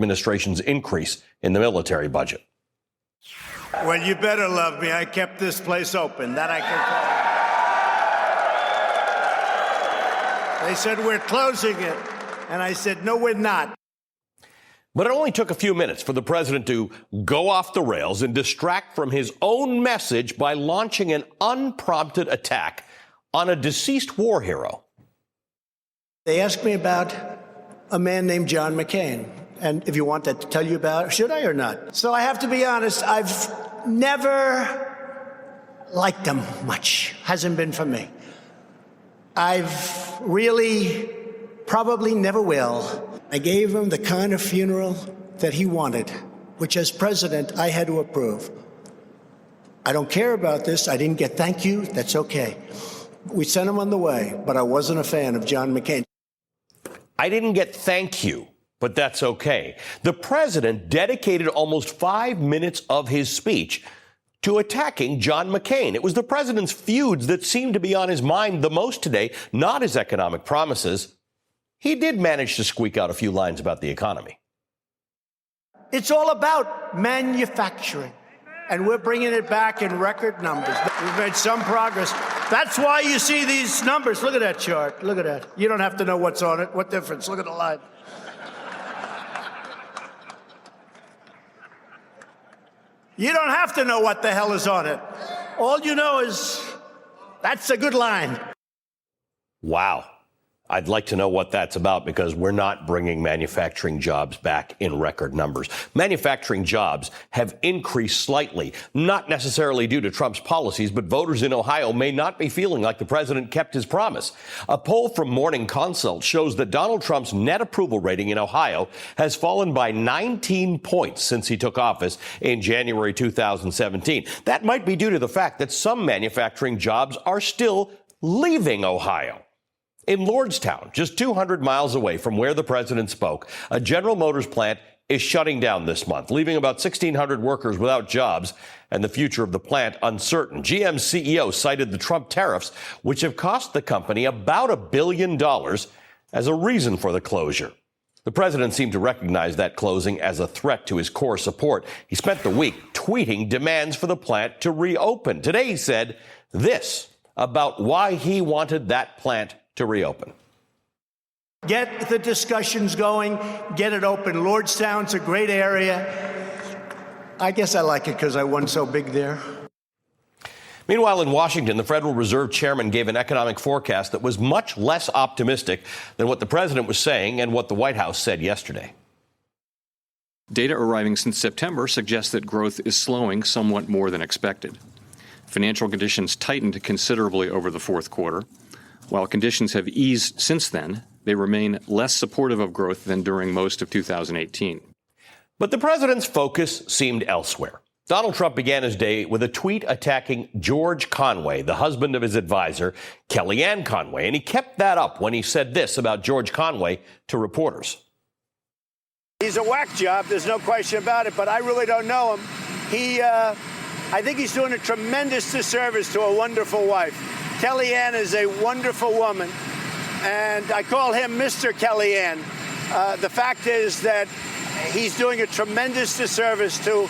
administration's increase in the military budget. Well, you better love me. I kept this place open. That I can tell you. They said, we're closing it. And I said, no, we're not. But it only took a few minutes for the president to go off the rails and distract from his own message by launching an unprompted attack on a deceased war hero. They asked me about a man named John McCain. And if you want that to tell you about, should I or not? So I have to be honest, I've never liked him much. Hasn't been for me. I've really probably never will. I gave him the kind of funeral that he wanted, which as president, I had to approve. I don't care about this. I didn't get thank you. That's okay. We sent him on the way, but I wasn't a fan of John McCain. I didn't get thank you, but that's okay. The president dedicated almost 5 minutes of his speech to attacking John McCain. It was the president's feuds that seemed to be on his mind the most today, not his economic promises. He did manage to squeak out a few lines about the economy. It's all about manufacturing, and we're bringing it back in record numbers. We've made some progress. That's why you see these numbers. Look at that chart. Look at that. You don't have to know what's on it. What difference? Look at the line. You don't have to know what the hell is on it. All you know is that's a good line. Wow. I'd like to know what that's about, because we're not bringing manufacturing jobs back in record numbers. Manufacturing jobs have increased slightly, not necessarily due to Trump's policies, but voters in Ohio may not be feeling like the president kept his promise. A poll from Morning Consult shows that Donald Trump's net approval rating in Ohio has fallen by 19 points since he took office in January 2017. That might be due to the fact that some manufacturing jobs are still leaving Ohio. In Lordstown, just 200 miles away from where the president spoke, a General Motors plant is shutting down this month, leaving about 1,600 workers without jobs and the future of the plant uncertain. GM's CEO cited the Trump tariffs, which have cost the company about $1 billion, as a reason for the closure. The president seemed to recognize that closing as a threat to his core support. He spent the week tweeting demands for the plant to reopen. Today he said this about why he wanted that plant to reopen. Get the discussions going, get it open. Lordstown's a great area. I guess I like it because I won so big there. Meanwhile, in Washington, the Federal Reserve chairman gave an economic forecast that was much less optimistic than what the president was saying and what the White House said yesterday. Data arriving since September suggests that growth is slowing somewhat more than expected. Financial conditions tightened considerably over the fourth quarter. While conditions have eased since then, they remain less supportive of growth than during most of 2018. But the president's focus seemed elsewhere. Donald Trump began his day with a tweet attacking George Conway, the husband of his advisor, Kellyanne Conway, and he kept that up when he said this about George Conway to reporters. He's a whack job, there's no question about it, but I really don't know him. I think he's doing a tremendous disservice to a wonderful wife. Kellyanne is a wonderful woman, and I call him Mr. Kellyanne. The fact is that he's doing a tremendous disservice to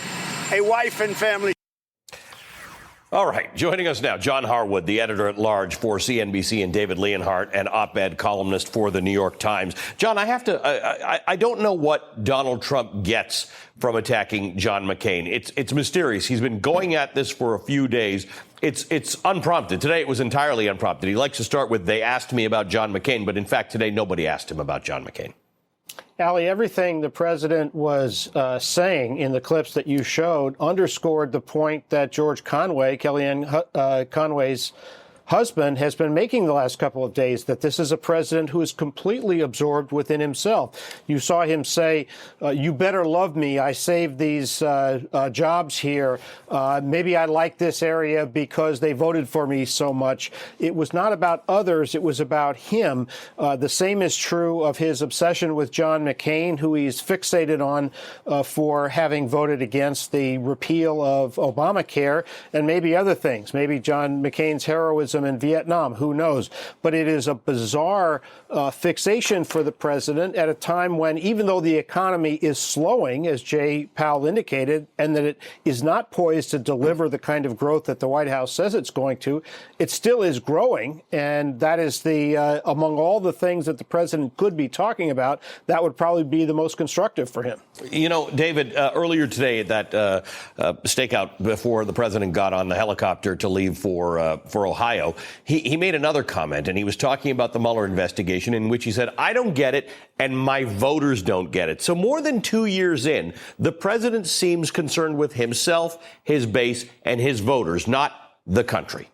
a wife and family. All right, joining us now, John Harwood, the editor-at-large for CNBC, and David Leonhardt, an op-ed columnist for the New York Times. John, I don't know what Donald Trump gets from attacking John McCain. It's mysterious. He's been going at this for a few days. It's unprompted. Today it was entirely unprompted. He likes to start with, they asked me about John McCain, but in fact today nobody asked him about John McCain. Ali, everything the president was saying in the clips that you showed underscored the point that George Conway, Kellyanne Conway's husband, has been making the last couple of days, that this is a president who is completely absorbed within himself. You saw him say, you better love me. I saved these jobs here. Maybe I like this area because they voted for me so much. It was not about others. It was about him. The same is true of his obsession with John McCain, who he's fixated on for having voted against the repeal of Obamacare and maybe other things. Maybe John McCain's heroism terrorism in Vietnam. Who knows? But it is a bizarre fixation for the president at a time when, even though the economy is slowing, as Jay Powell indicated, and that it is not poised to deliver the kind of growth that the White House says it's going to, it still is growing. And that is among all the things that the president could be talking about, that would probably be the most constructive for him. You know, David, earlier today at that stakeout before the president got on the helicopter to leave for Ohio, he made another comment, and he was talking about the Mueller investigation, in which he said, I don't get it, and my voters don't get it. So more than 2 years in, the president seems concerned with himself, his base, and his voters, not the country.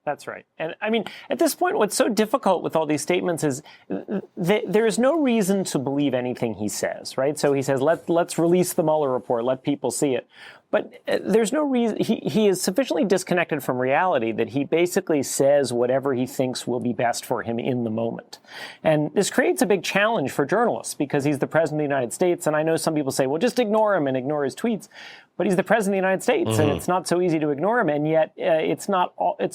That's right. And I mean, at this point, what's so difficult with all these statements is there is no reason to believe anything he says, right? So he says, let's release the Mueller report, let people see it. But there's no reason. He is sufficiently disconnected from reality that he basically says whatever he thinks will be best for him in the moment. And this creates a big challenge for journalists because he's the president of the United States. And I know some people say, well, just ignore him and ignore his tweets. But he's the president of the United States, and it's not so easy to ignore him. And yet it's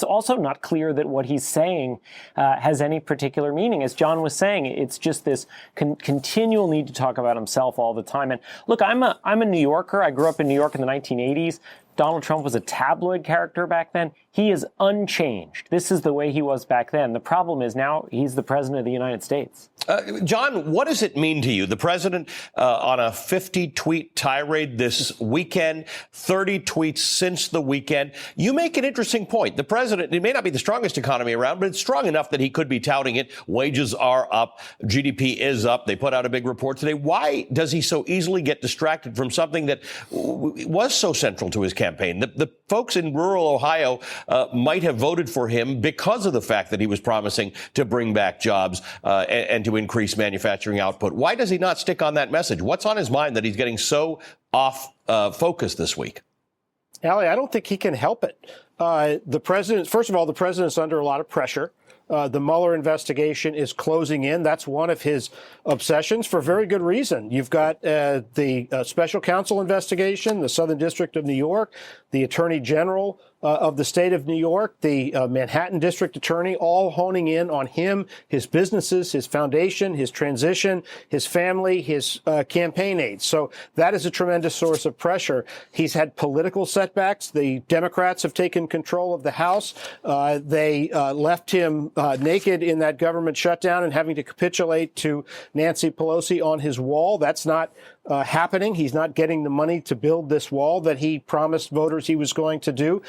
also not clear that what he's saying has any particular meaning. As John was saying, it's just this continual need to talk about himself all the time. And look, I'm a New Yorker. I grew up in New York in the 1980s. Donald Trump was a tabloid character back then. He is unchanged. This is the way he was back then. The problem is now he's the president of the United States. John, what does it mean to you? The president on a 50-tweet tirade this weekend, 30 tweets since the weekend. You make an interesting point. The president, it may not be the strongest economy around, but it's strong enough that he could be touting it. Wages are up. GDP is up. They put out a big report today. Why does he so easily get distracted from something that was so central to his campaign? The folks in rural Ohio might have voted for him because of the fact that he was promising to bring back jobs and to increase manufacturing output. Why does he not stick on that message? What's on his mind that he's getting so off focus this week? Ali, I don't think he can help it. The president, first of all, the president's under a lot of pressure. The Mueller investigation is closing in. That's one of his obsessions for very good reason. You've got the special counsel investigation, the Southern District of New York, the Attorney General of the state of New York, the Manhattan District Attorney, all honing in on him, his businesses, his foundation, his transition, his family, his campaign aides. So that is a tremendous source of pressure. He's had political setbacks. The Democrats have taken control of the House. They left him naked in that government shutdown and having to capitulate to Nancy Pelosi on his wall. That's not happening. He's not getting the money to build this wall that he promised voters he was going to do.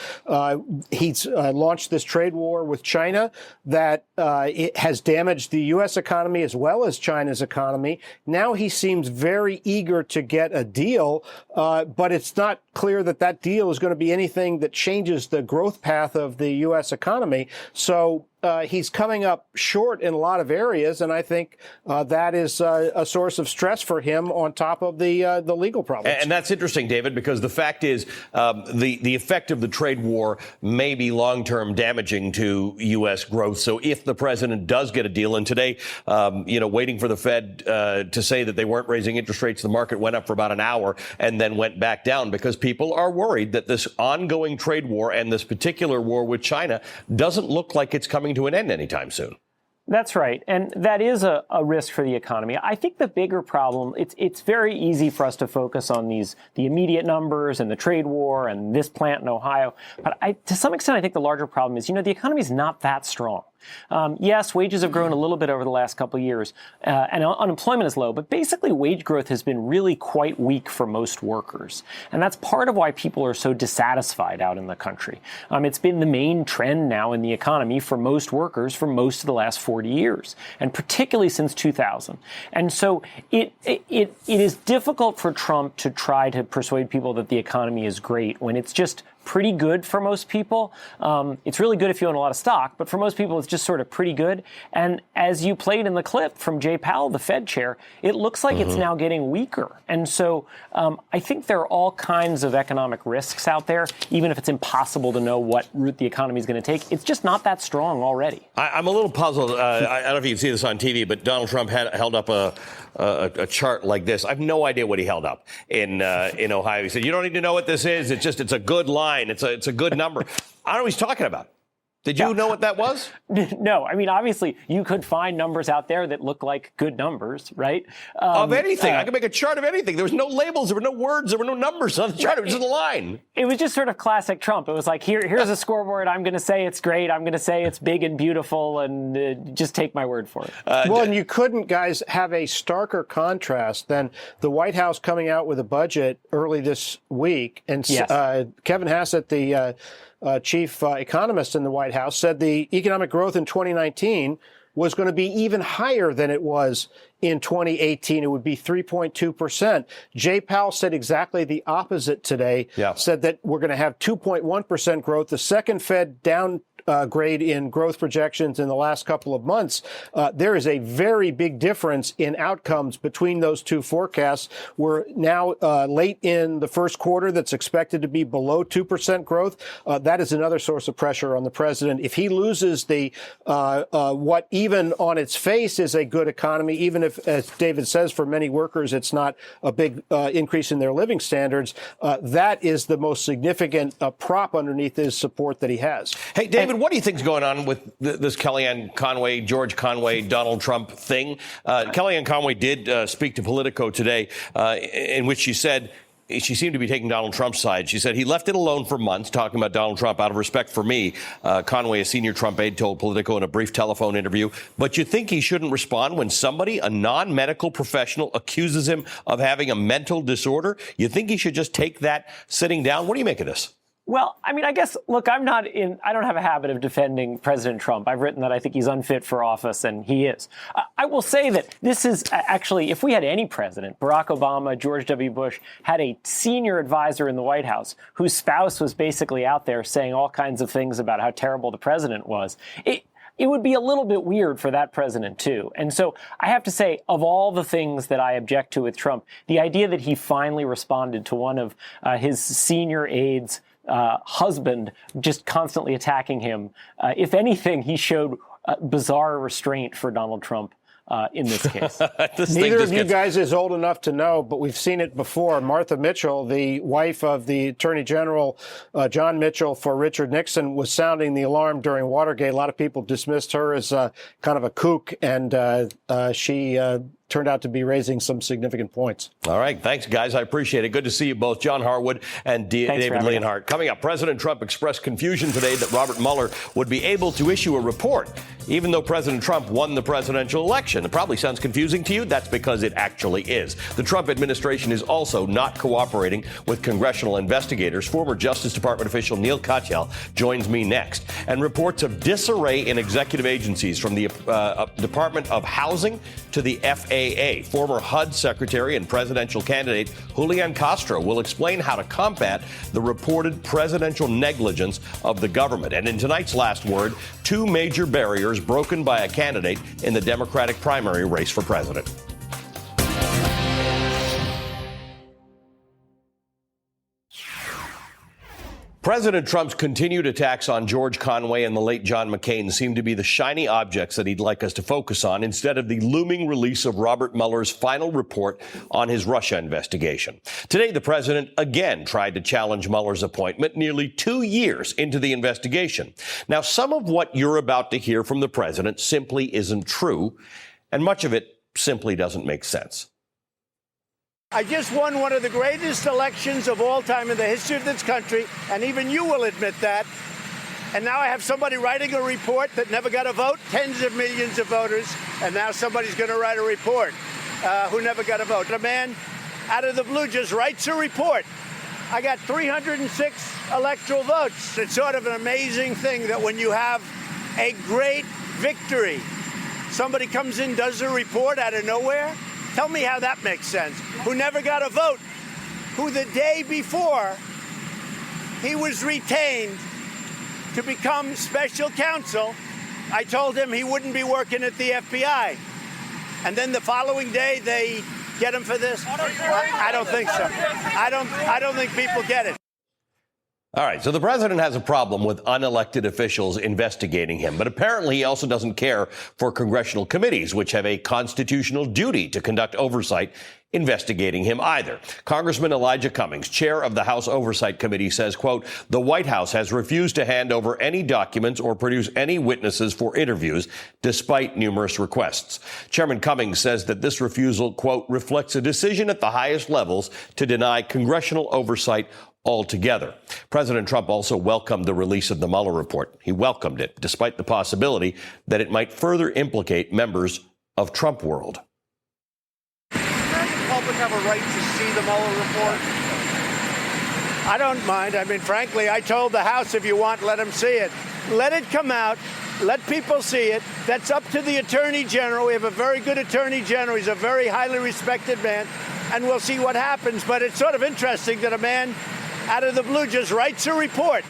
He's launched this trade war with China that it has damaged the U.S. economy as well as China's economy. Now he seems very eager to get a deal, but it's not clear that that deal is going to be anything that changes the growth path of the U.S. economy. So he's coming up short in a lot of areas, and I think that is a source of stress for him on top of the legal problems. And that's interesting, David, because the fact is the effect of the trade war may be long-term damaging to U.S. growth. So if the president does get a deal, and today, waiting for the Fed to say that they weren't raising interest rates, the market went up for about an hour and then went back down because people are worried that this ongoing trade war and this particular war with China doesn't look like it's coming to an end anytime soon. That's right. And that is a risk for the economy. I think the bigger problem, it's very easy for us to focus on the immediate numbers and the trade war and this plant in Ohio. But to some extent, I think the larger problem is, the economy is not that strong. Yes, wages have grown a little bit over the last couple of years, and unemployment is low, but basically wage growth has been really quite weak for most workers. And that's part of why people are so dissatisfied out in the country. It's been the main trend now in the economy for most workers for most of the last 40 years, and particularly since 2000. And so it is difficult for Trump to try to persuade people that the economy is great when it's just pretty good for most people. It's really good if you own a lot of stock, but for most people, it's just sort of pretty good. And as you played in the clip from Jay Powell, the Fed chair, it looks like it's now getting weaker. And so I think there are all kinds of economic risks out there, even if it's impossible to know what route the economy is going to take. It's just not that strong already. I'm a little puzzled. I don't know if you can see this on TV, but Donald Trump held up a chart like this. I have no idea what he held up in Ohio. He said, "You don't need to know what this is. It's a good line. It's a good number." I don't know what he's talking about. Did you know what that was? No, I mean, obviously, you could find numbers out there that look like good numbers, right? Of anything. I could make a chart of anything. There was no labels. There were no words. There were no numbers on the chart. It was just a line. It was just sort of classic Trump. It was like, here's a scoreboard. I'm going to say it's great. I'm going to say it's big and beautiful, and just take my word for it. Well, and you couldn't, guys, have a starker contrast than the White House coming out with a budget early this week. And Yes. Kevin Hassett, the chief economist in the White House, said the economic growth in 2019 was going to be even higher than it was in 2018. It would be 3.2%. Jay Powell said exactly the opposite today, said that we're going to have 2.1% growth. The second Fed downgrade in growth projections in the last couple of months. There is a very big difference in outcomes between those two forecasts. We're now late in the first quarter that's expected to be below 2% growth. That is another source of pressure on the president. If he loses the what even on its face is a good economy, even if, as David says, for many workers it's not a big increase in their living standards, that is the most significant prop underneath his support that he has. Hey, David, what do you think's going on with this Kellyanne Conway, George Conway, Donald Trump thing? Kellyanne Conway did speak to Politico today, in which she said she seemed to be taking Donald Trump's side. She said he left it alone for months, talking about Donald Trump out of respect for me. Conway, a senior Trump aide, told Politico in a brief telephone interview. But you think he shouldn't respond when somebody, a non-medical professional, accuses him of having a mental disorder? You think he should just take that sitting down? What do you make of this? Well, I mean, I guess, look, I don't have a habit of defending President Trump. I've written that I think he's unfit for office, and he is. I will say that this is actually, if we had any president, Barack Obama, George W. Bush, had a senior advisor in the White House whose spouse was basically out there saying all kinds of things about how terrible the president was, it would be a little bit weird for that president, too. And so I have to say, of all the things that I object to with Trump, the idea that he finally responded to one of his senior aides' husband just constantly attacking him. If anything, he showed bizarre restraint for Donald Trump in this case. Neither of you guys is old enough to know, but we've seen it before. Martha Mitchell, the wife of the Attorney General, John Mitchell, for Richard Nixon, was sounding the alarm during Watergate. A lot of people dismissed her as kind of a kook, and she turned out to be raising some significant points. All right. Thanks, guys. I appreciate it. Good to see you both, John Harwood and David Leonhardt. Coming up, President Trump expressed confusion today that Robert Mueller would be able to issue a report, even though President Trump won the presidential election. It probably sounds confusing to you. That's because it actually is. The Trump administration is also not cooperating with congressional investigators. Former Justice Department official Neil Katyal joins me next. And reports of disarray in executive agencies, from the Department of Housing to the FAA. Former HUD Secretary and presidential candidate Julian Castro will explain how to combat the reported presidential negligence of the government. And in tonight's Last Word, two major barriers broken by a candidate in the Democratic primary race for president. President Trump's continued attacks on George Conway and the late John McCain seem to be the shiny objects that he'd like us to focus on, instead of the looming release of Robert Mueller's final report on his Russia investigation. Today, the president again tried to challenge Mueller's appointment nearly 2 years into the investigation. Now, some of what you're about to hear from the president simply isn't true, and much of it simply doesn't make sense. I just won one of the greatest elections of all time in the history of this country, and even you will admit that. And now I have somebody writing a report that never got a vote, tens of millions of voters, and now somebody's going to write a report who never got a vote. A man out of the blue just writes a report. I got 306 electoral votes. It's sort of an amazing thing that when you have a great victory, somebody comes in, does a report out of nowhere. Tell me how that makes sense. Who never got a vote, who the day before he was retained to become special counsel, I told him he wouldn't be working at the FBI. And then the following day they get him for this? I don't think so. I don't think people get it. All right, so the president has a problem with unelected officials investigating him, but apparently he also doesn't care for congressional committees, which have a constitutional duty to conduct oversight investigating him either. Congressman Elijah Cummings, chair of the House Oversight Committee, says, quote, the White House has refused to hand over any documents or produce any witnesses for interviews, despite numerous requests. Chairman Cummings says that this refusal, quote, reflects a decision at the highest levels to deny congressional oversight altogether. President Trump also welcomed the release of the Mueller report. He welcomed it, despite the possibility that it might further implicate members of Trump world. Public have a right to see the Mueller report? I don't mind. I mean, frankly, I told the House, if you want, let them see it. Let it come out. Let people see it. That's up to the Attorney General. We have a very good Attorney General. He's a very highly respected man, and we'll see what happens. But it's sort of interesting that a man out of the blue just writes a report.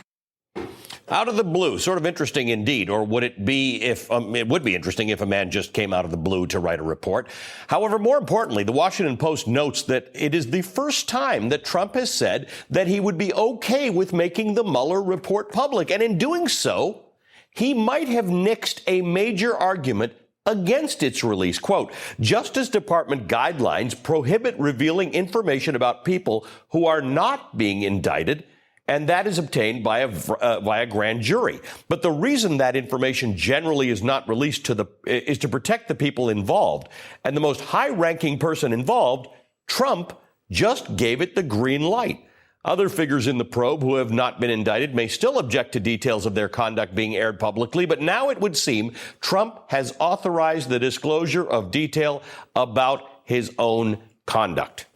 Out of the blue, sort of interesting indeed. Or would it be if it would be interesting if a man just came out of the blue to write a report? However, more importantly, the Washington Post notes that it is the first time that Trump has said that he would be okay with making the Mueller report public. And in doing so, he might have nixed a major argument against its release. Quote, Justice Department guidelines prohibit revealing information about people who are not being indicted, and that is obtained by a grand jury. But the reason that information generally is not released is to protect the people involved. And the most high-ranking person involved, Trump, just gave it the green light. Other figures in the probe who have not been indicted may still object to details of their conduct being aired publicly, but now it would seem Trump has authorized the disclosure of detail about his own conduct.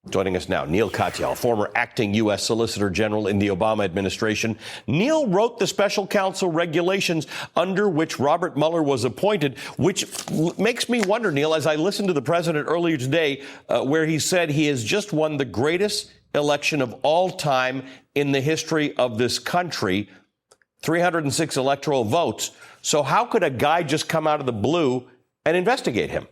Joining us now, Neil Katyal, former acting U.S. Solicitor General in the Obama administration. Neil wrote the special counsel regulations under which Robert Mueller was appointed, which makes me wonder, Neil, as I listened to the president earlier today, where he said he has just won the greatest election of all time in the history of this country, 306 electoral votes. So how could a guy just come out of the blue and investigate him?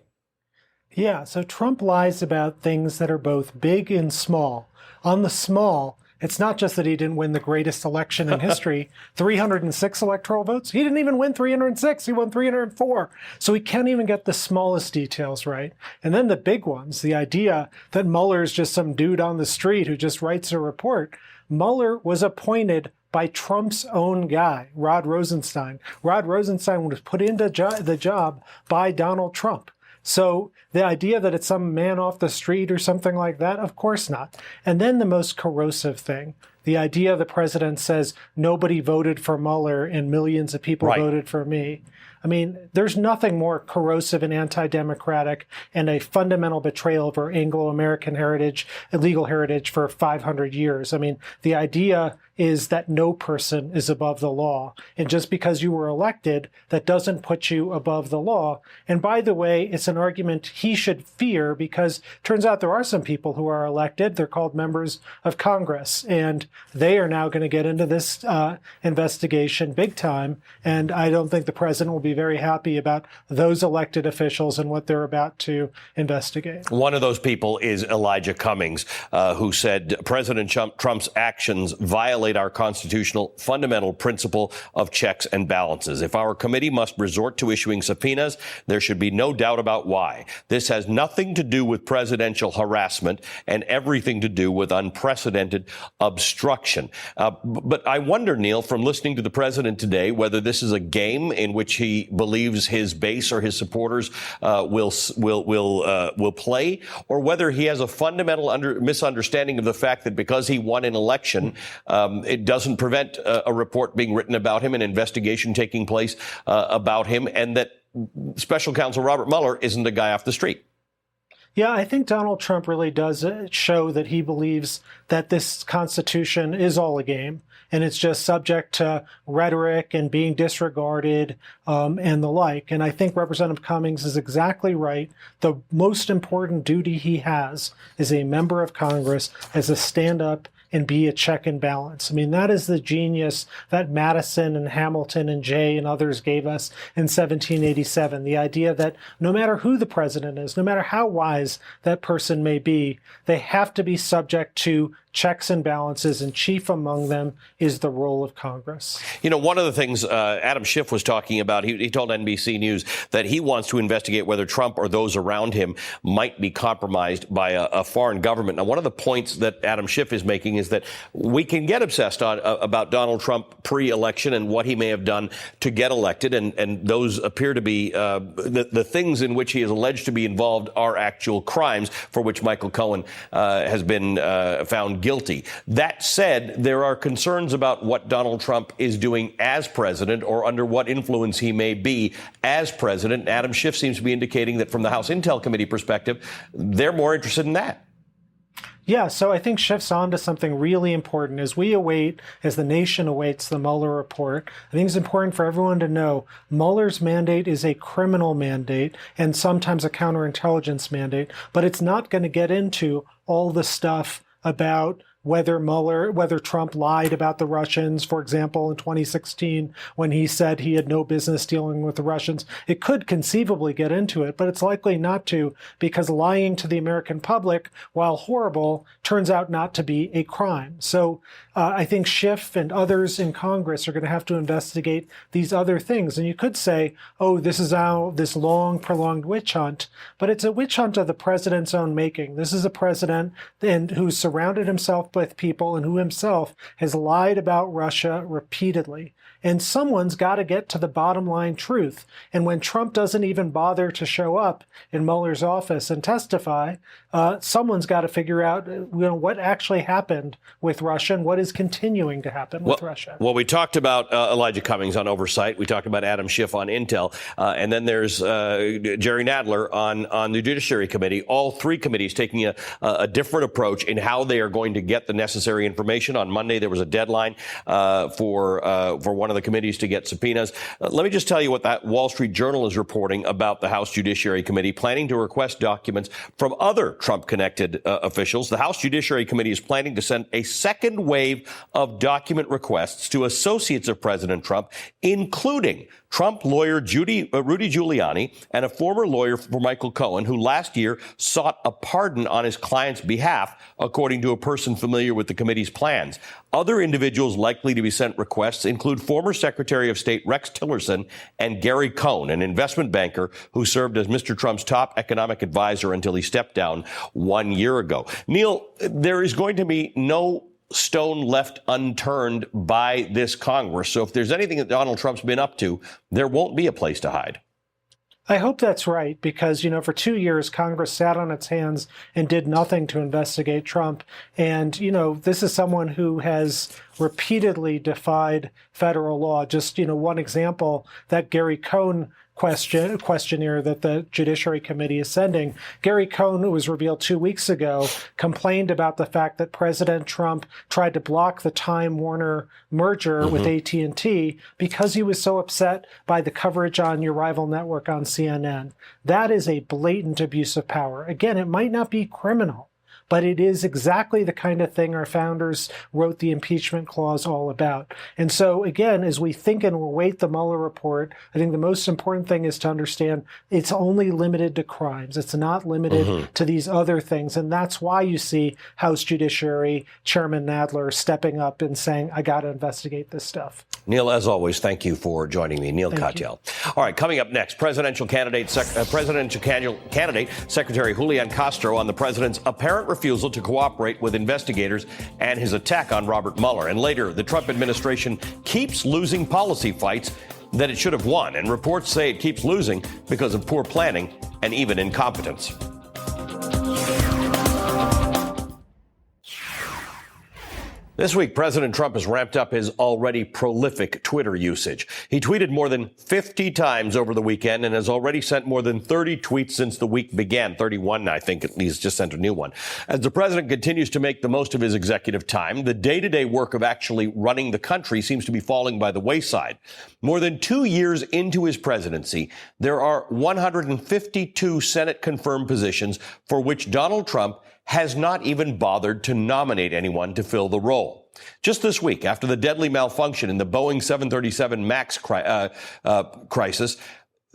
Yeah, so Trump lies about things that are both big and small. On the small, it's not just that he didn't win the greatest election in history, 306 electoral votes. He didn't even win 306. He won 304. So he can't even get the smallest details right. And then the big ones, the idea that Mueller is just some dude on the street who just writes a report. Mueller was appointed by Trump's own guy, Rod Rosenstein. Rod Rosenstein was put into the job by Donald Trump. So the idea that it's some man off the street or something like that, of course not. And then the most corrosive thing, the idea the president says nobody voted for Mueller and millions of people voted for me. I mean, there's nothing more corrosive and anti-democratic and a fundamental betrayal of our Anglo-American heritage, legal heritage for 500 years. I mean, the idea is that no person is above the law. And just because you were elected, that doesn't put you above the law. And by the way, it's an argument he should fear because it turns out there are some people who are elected. They're called members of Congress. And they are now going to get into this investigation big time. And I don't think the president will be very happy about those elected officials and what they're about to investigate. One of those people is Elijah Cummings, who said President Trump's actions violate our constitutional fundamental principle of checks and balances. If our committee must resort to issuing subpoenas, there should be no doubt about why. This has nothing to do with presidential harassment and everything to do with unprecedented obstruction. But I wonder, Neil, from listening to the president today, whether this is a game in which he believes his base or his supporters will play, or whether he has a fundamental misunderstanding of the fact that because he won an election, it doesn't prevent a report being written about him, an investigation taking place about him, and that Special Counsel Robert Mueller isn't a guy off the street. Yeah, I think Donald Trump really does show that he believes that this Constitution is all a game and it's just subject to rhetoric and being disregarded and the like. And I think Representative Cummings is exactly right. The most important duty he has as a member of Congress is to stand up and be a check and balance. I mean, that is the genius that Madison and Hamilton and Jay and others gave us in 1787. The idea that no matter who the president is, no matter how wise that person may be, they have to be subject to checks and balances, and chief among them is the role of Congress. You know, one of the things Adam Schiff was talking about, he told NBC News that he wants to investigate whether Trump or those around him might be compromised by a foreign government. Now, one of the points that Adam Schiff is making is that we can get obsessed about Donald Trump pre-election and what he may have done to get elected, and those appear to be the things in which he is alleged to be involved are actual crimes for which Michael Cohen has been found guilty. That said, there are concerns about what Donald Trump is doing as president or under what influence he may be as president. Adam Schiff seems to be indicating that from the House Intel Committee perspective, they're more interested in that. Yeah, so I think Schiff's on to something really important. As the nation awaits the Mueller report, I think it's important for everyone to know Mueller's mandate is a criminal mandate and sometimes a counterintelligence mandate, but it's not going to get into all the stuff about whether Trump lied about the Russians, for example, in 2016, when he said he had no business dealing with the Russians. It could conceivably get into it, but it's likely not to, because lying to the American public, while horrible, turns out not to be a crime. So I think Schiff and others in Congress are going to have to investigate these other things. And you could say, oh, this is this long, prolonged witch hunt, but it's a witch hunt of the president's own making. This is a president who's surrounded himself with people and who himself has lied about Russia repeatedly. And someone's got to get to the bottom line truth. And when Trump doesn't even bother to show up in Mueller's office and testify, someone's got to figure out what actually happened with Russia and what is continuing to happen with Russia. Well, we talked about Elijah Cummings on oversight. We talked about Adam Schiff on Intel. And then there's Jerry Nadler on the Judiciary Committee. All three committees taking a different approach in how they are going to get the necessary information. On Monday, there was a deadline for one of the committees to get subpoenas. Let me just tell you what that Wall Street Journal is reporting about the House Judiciary Committee planning to request documents from other Trump-connected officials. The House Judiciary Committee is planning to send a second wave of document requests to associates of President Trump, including Trump lawyer Rudy Giuliani and a former lawyer for Michael Cohen, who last year sought a pardon on his client's behalf, according to a person familiar with the committee's plans. Other individuals likely to be sent requests include former Secretary of State Rex Tillerson and Gary Cohn, an investment banker who served as Mr. Trump's top economic advisor until he stepped down 1 year ago. Neil, there is going to be no stone left unturned by this Congress. So if there's anything that Donald Trump's been up to, there won't be a place to hide. I hope that's right, because, for 2 years, Congress sat on its hands and did nothing to investigate Trump. And, this is someone who has repeatedly defied federal law. Just, one example, that Gary Cohn questionnaire that the Judiciary Committee is sending. Gary Cohn, who was revealed 2 weeks ago, complained about the fact that President Trump tried to block the Time Warner merger with AT&T because he was so upset by the coverage on your rival network on CNN. That is a blatant abuse of power. Again, it might not be criminal, but it is exactly the kind of thing our founders wrote the impeachment clause all about. And so, again, as we think and await the Mueller report, I think the most important thing is to understand it's only limited to crimes. It's not limited to these other things. And that's why you see House Judiciary Chairman Nadler stepping up and saying, I got to investigate this stuff. Neil, as always, thank you for joining me. Neil Katyal. All right, coming up next, presidential candidate Secretary Julian Castro on the president's apparent refusal to cooperate with investigators and his attack on Robert Mueller. And later, the Trump administration keeps losing policy fights that it should have won. And reports say it keeps losing because of poor planning and even incompetence. This week, President Trump has ramped up his already prolific Twitter usage. He tweeted more than 50 times over the weekend and has already sent more than 30 tweets since the week began. 31, I think. He's just sent a new one. As the president continues to make the most of his executive time, the day-to-day work of actually running the country seems to be falling by the wayside. More than 2 years into his presidency, there are 152 Senate-confirmed positions for which Donald Trump has not even bothered to nominate anyone to fill the role. Just this week, after the deadly malfunction in the Boeing 737 MAX crisis,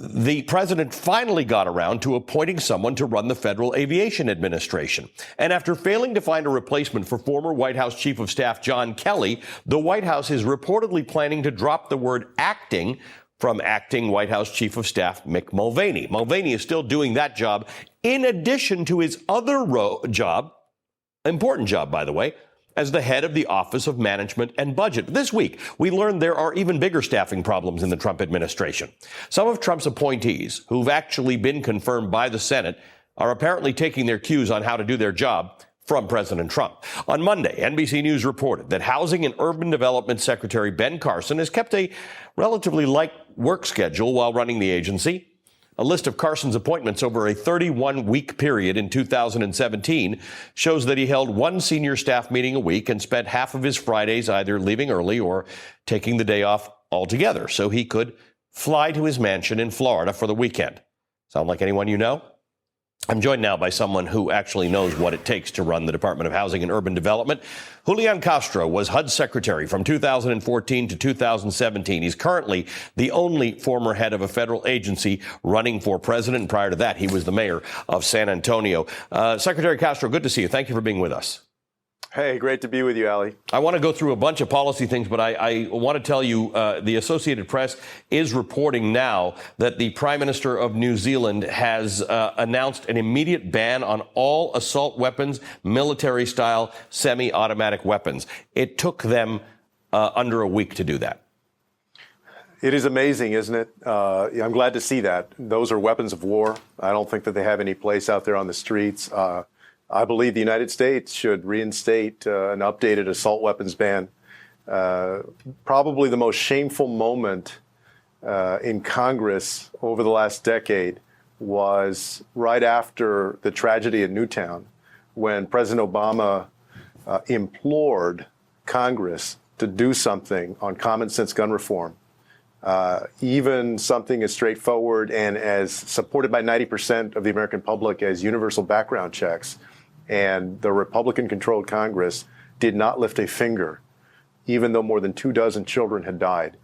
the president finally got around to appointing someone to run the Federal Aviation Administration. And after failing to find a replacement for former White House Chief of Staff John Kelly, the White House is reportedly planning to drop the word acting from acting White House Chief of Staff Mick Mulvaney. Mulvaney is still doing that job in addition to his other job, important job, by the way, as the head of the Office of Management and Budget. This week, we learned there are even bigger staffing problems in the Trump administration. Some of Trump's appointees, who've actually been confirmed by the Senate, are apparently taking their cues on how to do their job from President Trump. On Monday, NBC News reported that Housing and Urban Development Secretary Ben Carson has kept a relatively light work schedule while running the agency. A list of Carson's appointments over a 31-week period in 2017 shows that he held one senior staff meeting a week and spent half of his Fridays either leaving early or taking the day off altogether so he could fly to his mansion in Florida for the weekend. Sound like anyone you know? I'm joined now by someone who actually knows what it takes to run the Department of Housing and Urban Development. Julian Castro was HUD secretary from 2014 to 2017. He's currently the only former head of a federal agency running for president. And prior to that, he was the mayor of San Antonio. Secretary Castro, good to see you. Thank you for being with us. Hey, great to be with you, Ali. I want to go through a bunch of policy things, but I want to tell you the Associated Press is reporting now that the Prime Minister of New Zealand has announced an immediate ban on all assault weapons, military-style semi-automatic weapons. It took them under a week to do that. It is amazing, isn't it? I'm glad to see that. Those are weapons of war. I don't think that they have any place out there on the streets. I believe the United States should reinstate an updated assault weapons ban. Probably the most shameful moment in Congress over the last decade was right after the tragedy in Newtown, when President Obama implored Congress to do something on common sense gun reform. Even something as straightforward and as supported by 90% of the American public as universal background checks. And the Republican-controlled Congress did not lift a finger, even though more than 24 children had died.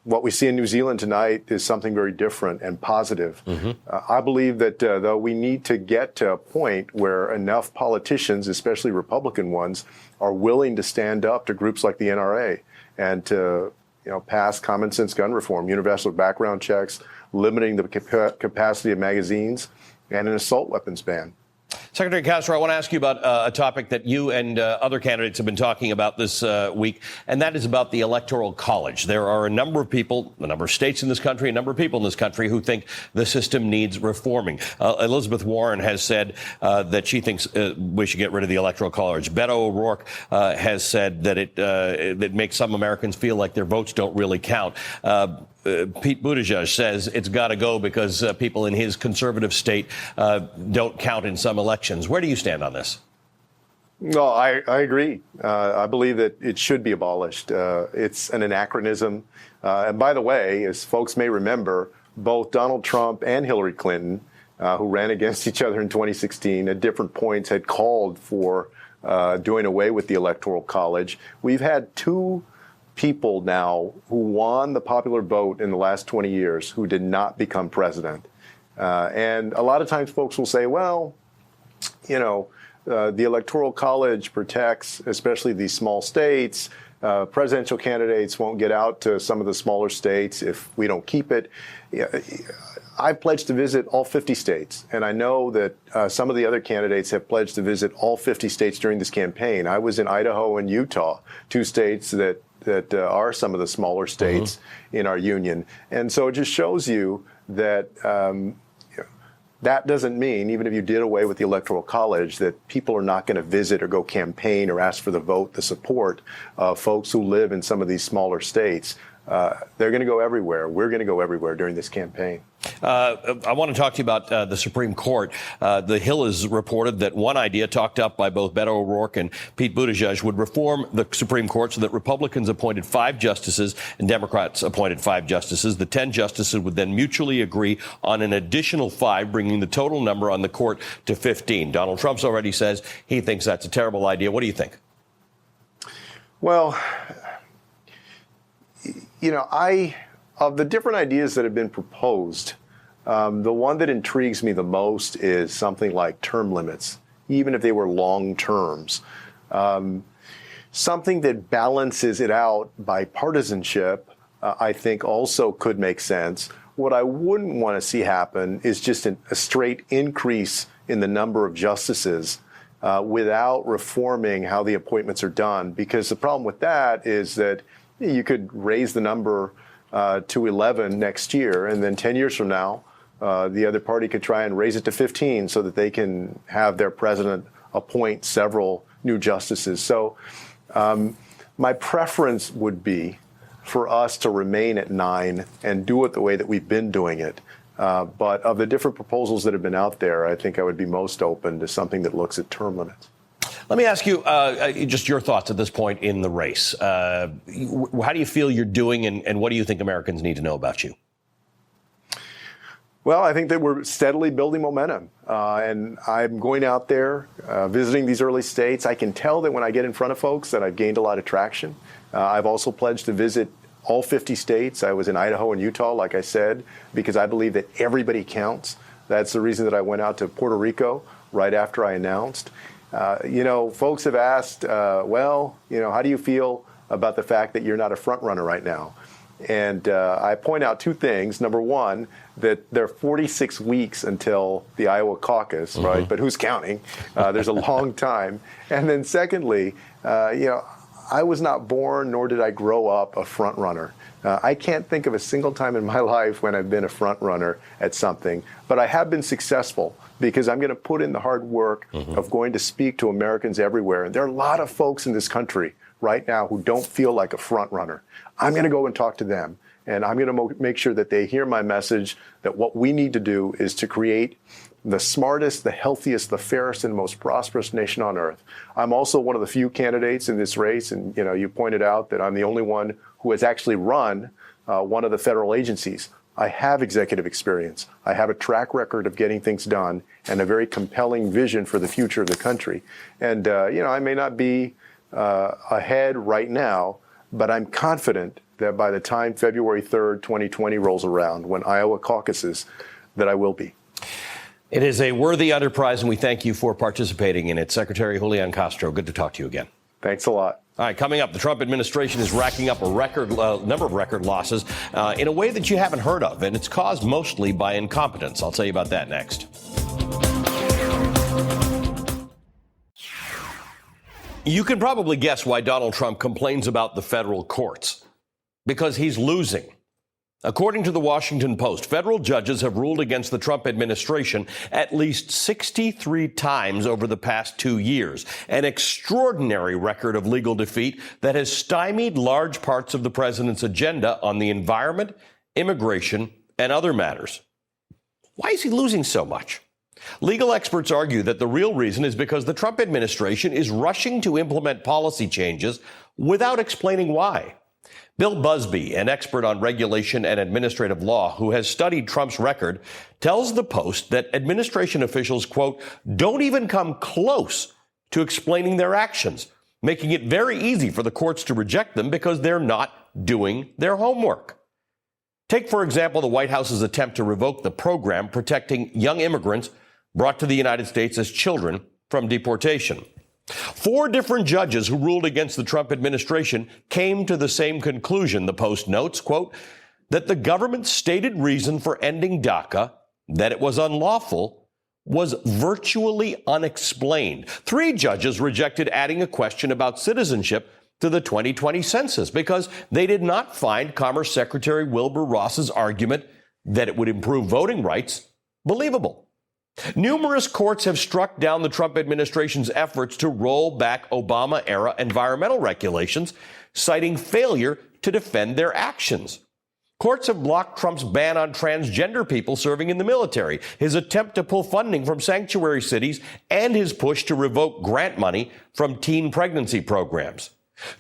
What we see in New Zealand tonight is something very different and positive. I believe that, though, we need to get to a point where enough politicians, especially Republican ones, are willing to stand up to groups like the NRA and to pass common sense gun reform, universal background checks, limiting the capacity of magazines, and an assault weapons ban. Secretary Castro, I want to ask you about a topic that you and other candidates have been talking about this week, and that is about the Electoral College. There are a number of people, a number of states in this country, a number of people in this country who think the system needs reforming. Elizabeth Warren has said that she thinks we should get rid of the Electoral College. Beto O'Rourke has said that it makes some Americans feel like their votes don't really count. Pete Buttigieg says it's got to go because people in his conservative state don't count in some elections. Where do you stand on this? No, I agree. I believe that it should be abolished. It's an anachronism. And by the way, as folks may remember, both Donald Trump and Hillary Clinton, who ran against each other in 2016, at different points had called for doing away with the Electoral College. We've had two people now who won the popular vote in the last 20 years who did not become president. And a lot of times folks will say, well, the Electoral College protects especially these small states. Presidential candidates won't get out to some of the smaller states if we don't keep it. I pledged to visit all 50 states, and I know that some of the other candidates have pledged to visit all 50 states during this campaign. I was in Idaho and Utah, two states that are some of the smaller states in our union. And so it just shows you that that doesn't mean, even if you did away with the Electoral College, that people are not going to visit or go campaign or ask for the vote, the support of folks who live in some of these smaller states. They're going to go everywhere. We're going to go everywhere during this campaign. I want to talk to you about the Supreme Court. The Hill has reported that one idea talked up by both Beto O'Rourke and Pete Buttigieg would reform the Supreme Court so that Republicans appointed 5 justices and Democrats appointed 5 justices. The 10 justices would then mutually agree on an additional 5, bringing the total number on the court to 15. Donald Trump's already says he thinks that's a terrible idea. What do you think? Well, Of the different ideas that have been proposed, the one that intrigues me the most is something like term limits, even if they were long terms. Something that balances it out by partisanship, I think also could make sense. What I wouldn't want to see happen is just a straight increase in the number of justices without reforming how the appointments are done. Because the problem with that is that you could raise the number to 11 next year, and then 10 years from now, the other party could try and raise it to 15 so that they can have their president appoint several new justices. So my preference would be for us to remain at 9 and do it the way that we've been doing it. But of the different proposals that have been out there, I think I would be most open to something that looks at term limits. Let me ask you just your thoughts at this point in the race. How do you feel you're doing, and what do you think Americans need to know about you? Well, I think that we're steadily building momentum, and I'm going out there, visiting these early states. I can tell that when I get in front of folks that I've gained a lot of traction. I've also pledged to visit all 50 states. I was in Idaho and Utah, like I said, because I believe that everybody counts. That's the reason that I went out to Puerto Rico right after I announced. Folks have asked, how do you feel about the fact that you're not a front runner right now? And I point out two things. Number one, that there are 46 weeks until the Iowa caucus, right? But who's counting? There's a long time. And then secondly, I was not born, nor did I grow up a front runner. I can't think of a single time in my life when I've been a front runner at something, but I have been successful because I'm going to put in the hard work of going to speak to Americans everywhere. And there are a lot of folks in this country right now who don't feel like a front runner. I'm going to go and talk to them, and I'm going to make sure that they hear my message that what we need to do is to create the smartest, the healthiest, the fairest, and most prosperous nation on earth. I'm also one of the few candidates in this race, and you pointed out that I'm the only one who has actually run one of the federal agencies. I have executive experience. I have a track record of getting things done and a very compelling vision for the future of the country. And, I may not be ahead right now, but I'm confident that by the time February 3rd, 2020 rolls around, when Iowa caucuses, that I will be. It is a worthy enterprise, and we thank you for participating in it. Secretary Julian Castro, good to talk to you again. Thanks a lot. All right, coming up, the Trump administration is racking up a record number of record losses in a way that you haven't heard of, and it's caused mostly by incompetence. I'll tell you about that next. You can probably guess why Donald Trump complains about the federal courts. Because he's losing. According to the Washington Post, federal judges have ruled against the Trump administration at least 63 times over the past 2 years, an extraordinary record of legal defeat that has stymied large parts of the president's agenda on the environment, immigration, and other matters. Why is he losing so much? Legal experts argue that the real reason is because the Trump administration is rushing to implement policy changes without explaining why. Bill Busby, an expert on regulation and administrative law who has studied Trump's record, tells the Post that administration officials, quote, don't even come close to explaining their actions, making it very easy for the courts to reject them because they're not doing their homework. Take, for example, the White House's attempt to revoke the program protecting young immigrants brought to the United States as children from deportation. 4 different judges who ruled against the Trump administration came to the same conclusion, the Post notes, quote, that the government's stated reason for ending DACA, that it was unlawful, was virtually unexplained. 3 judges rejected adding a question about citizenship to the 2020 census because they did not find Commerce Secretary Wilbur Ross's argument that it would improve voting rights believable. Numerous courts have struck down the Trump administration's efforts to roll back Obama-era environmental regulations, citing failure to defend their actions. Courts have blocked Trump's ban on transgender people serving in the military, his attempt to pull funding from sanctuary cities, and his push to revoke grant money from teen pregnancy programs.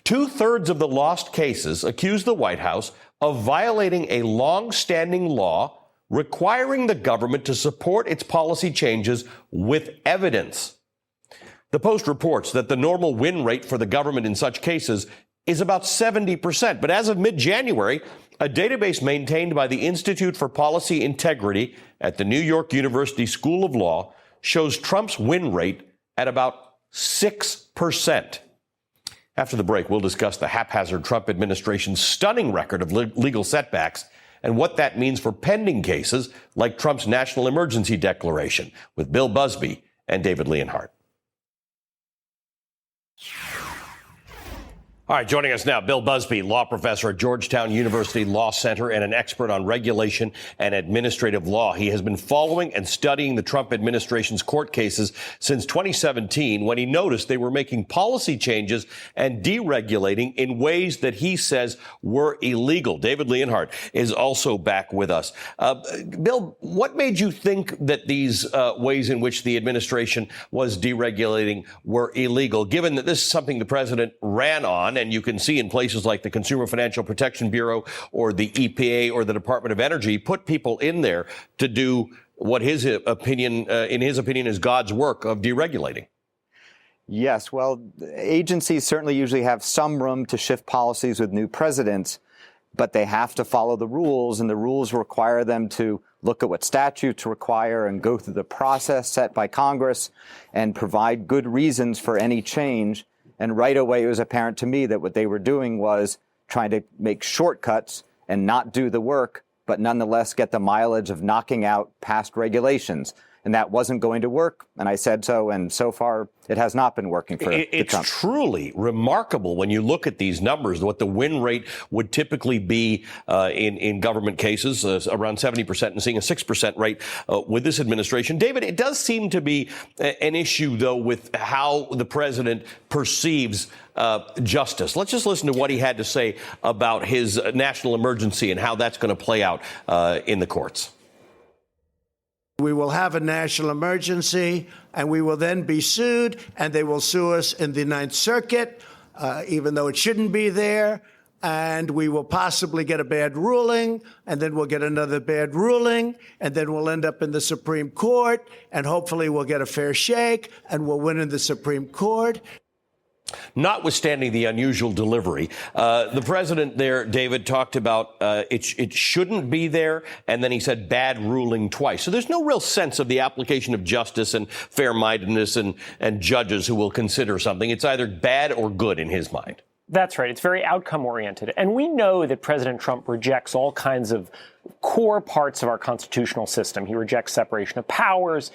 2/3 of the lost cases accuse the White House of violating a long-standing law requiring the government to support its policy changes with evidence. The Post reports that the normal win rate for the government in such cases is about 70%. But as of mid-January, a database maintained by the Institute for Policy Integrity at the New York University School of Law shows Trump's win rate at about 6%. After the break, we'll discuss the haphazard Trump administration's stunning record of legal setbacks and what that means for pending cases like Trump's national emergency declaration with Bill Busby and David Leonhardt. All right, joining us now, Bill Busby, law professor at Georgetown University Law Center and an expert on regulation and administrative law. He has been following and studying the Trump administration's court cases since 2017, when he noticed they were making policy changes and deregulating in ways that he says were illegal. David Leonhardt is also back with us. Bill, what made you think that these ways in which the administration was deregulating were illegal, given that this is something the president ran on? And you can see in places like the Consumer Financial Protection Bureau or the EPA or the Department of Energy put people in there to do what in his opinion is God's work of deregulating. Yes, well, agencies certainly usually have some room to shift policies with new presidents, but they have to follow the rules, and the rules require them to look at what statutes require and go through the process set by Congress and provide good reasons for any change. And right away, it was apparent to me that what they were doing was trying to make shortcuts and not do the work, but nonetheless get the mileage of knocking out past regulations. And that wasn't going to work. And I said so. And so far, it has not been working for Trump. It's truly remarkable when you look at these numbers, what the win rate would typically be in government cases, around 70%, and seeing a 6% rate with this administration. David, it does seem to be an issue, though, with how the president perceives justice. Let's just listen to what he had to say about his national emergency and how that's going to play out in the courts. We will have a national emergency, and we will then be sued, and they will sue us in the Ninth Circuit, even though it shouldn't be there. And we will possibly get a bad ruling, and then we'll get another bad ruling, and then we'll end up in the Supreme Court, and hopefully we'll get a fair shake, and we'll win in the Supreme Court. Notwithstanding the unusual delivery, the president there, David, talked about it shouldn't be there, and then he said bad ruling twice. So there's no real sense of the application of justice and fair-mindedness and judges who will consider something. It's either bad or good in his mind. That's right. It's very outcome-oriented. And we know that President Trump rejects all kinds of core parts of our constitutional system. He rejects separation of powers.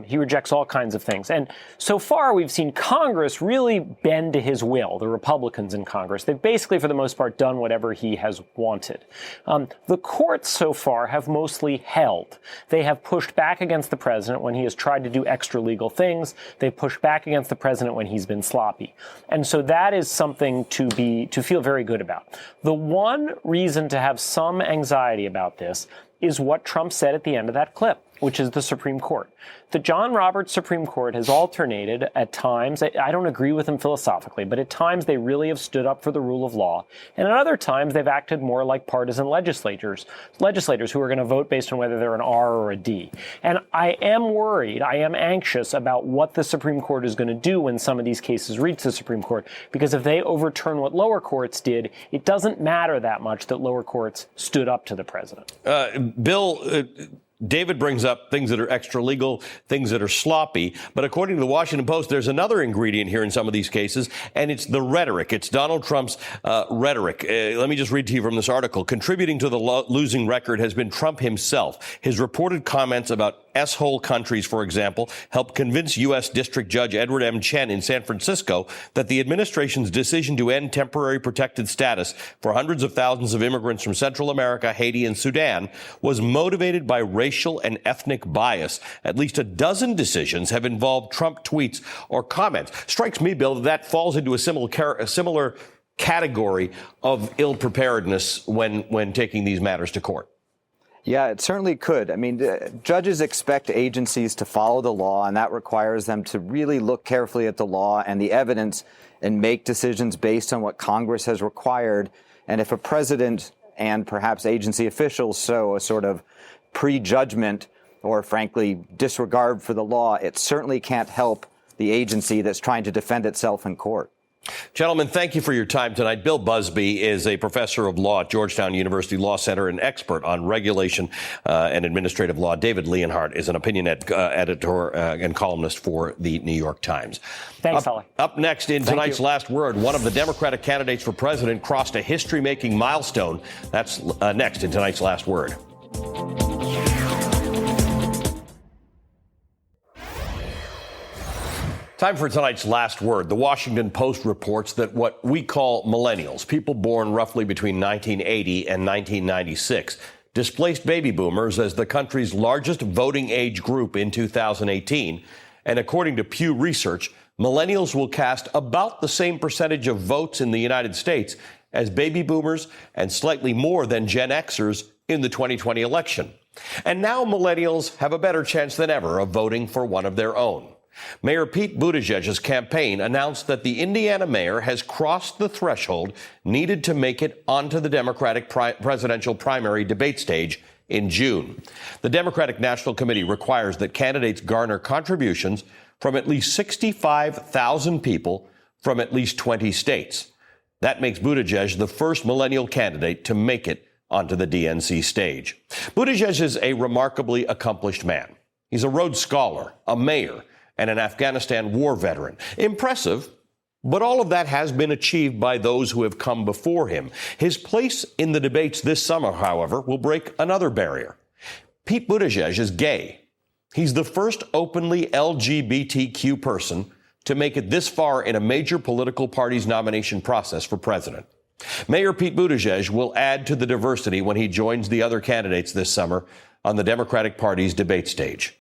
He rejects all kinds of things. And so far, we've seen Congress really bend to his will, the Republicans in Congress. They've basically, for the most part, done whatever he has wanted. The courts so far have mostly held. They have pushed back against the president when he has tried to do extra legal things. They've pushed back against the president when he's been sloppy. And so that is something to feel very good about. The one reason to have some anxiety about this is what Trump said at the end of that clip, which is the Supreme Court. The John Roberts Supreme Court has alternated at times. I don't agree with them philosophically, but at times they really have stood up for the rule of law. And at other times they've acted more like partisan legislators who are going to vote based on whether they're an R or a D. And I am worried, I am anxious about what the Supreme Court is going to do when some of these cases reach the Supreme Court, because if they overturn what lower courts did, it doesn't matter that much that lower courts stood up to the president. Bill, David brings up things that are extra legal, things that are sloppy. But according to the Washington Post, there's another ingredient here in some of these cases, and it's the rhetoric. It's Donald Trump's rhetoric. Let me just read to you from this article. Contributing to the losing record has been Trump himself. His reported comments about S-hole countries, for example, helped convince U.S. District Judge Edward M. Chen in San Francisco that the administration's decision to end temporary protected status for hundreds of thousands of immigrants from Central America, Haiti, and Sudan was motivated by racial and ethnic bias. At least a dozen decisions have involved Trump tweets or comments. Strikes me, Bill, that falls into a similar category of ill-preparedness when taking these matters to court. Yeah, it certainly could. I mean, judges expect agencies to follow the law, and that requires them to really look carefully at the law and the evidence and make decisions based on what Congress has required. And if a president and perhaps agency officials show a sort of prejudgment or, frankly, disregard for the law, it certainly can't help the agency that's trying to defend itself in court. Gentlemen, thank you for your time tonight. Bill Busby is a professor of law at Georgetown University Law Center and expert on regulation and administrative law. David Leonhardt is an opinion editor and columnist for the New York Times. Thanks, Holly. Up next in tonight's Last Word, one of the Democratic candidates for president crossed a history-making milestone. That's next in tonight's Last Word. Time for tonight's Last Word. The Washington Post reports that what we call millennials, people born roughly between 1980 and 1996, displaced baby boomers as the country's largest voting age group in 2018. And according to Pew Research, millennials will cast about the same percentage of votes in the United States as baby boomers and slightly more than Gen Xers in the 2020 election. And now millennials have a better chance than ever of voting for one of their own. Mayor Pete Buttigieg's campaign announced that the Indiana mayor has crossed the threshold needed to make it onto the Democratic presidential primary debate stage in June. The Democratic National Committee requires that candidates garner contributions from at least 65,000 people from at least 20 states. That makes Buttigieg the first millennial candidate to make it onto the DNC stage. Buttigieg is a remarkably accomplished man. He's a Rhodes Scholar, a mayor, and an Afghanistan war veteran. Impressive, but all of that has been achieved by those who have come before him. His place in the debates this summer, however, will break another barrier. Pete Buttigieg is gay. He's the first openly LGBTQ person to make it this far in a major political party's nomination process for president. Mayor Pete Buttigieg will add to the diversity when he joins the other candidates this summer on the Democratic Party's debate stage.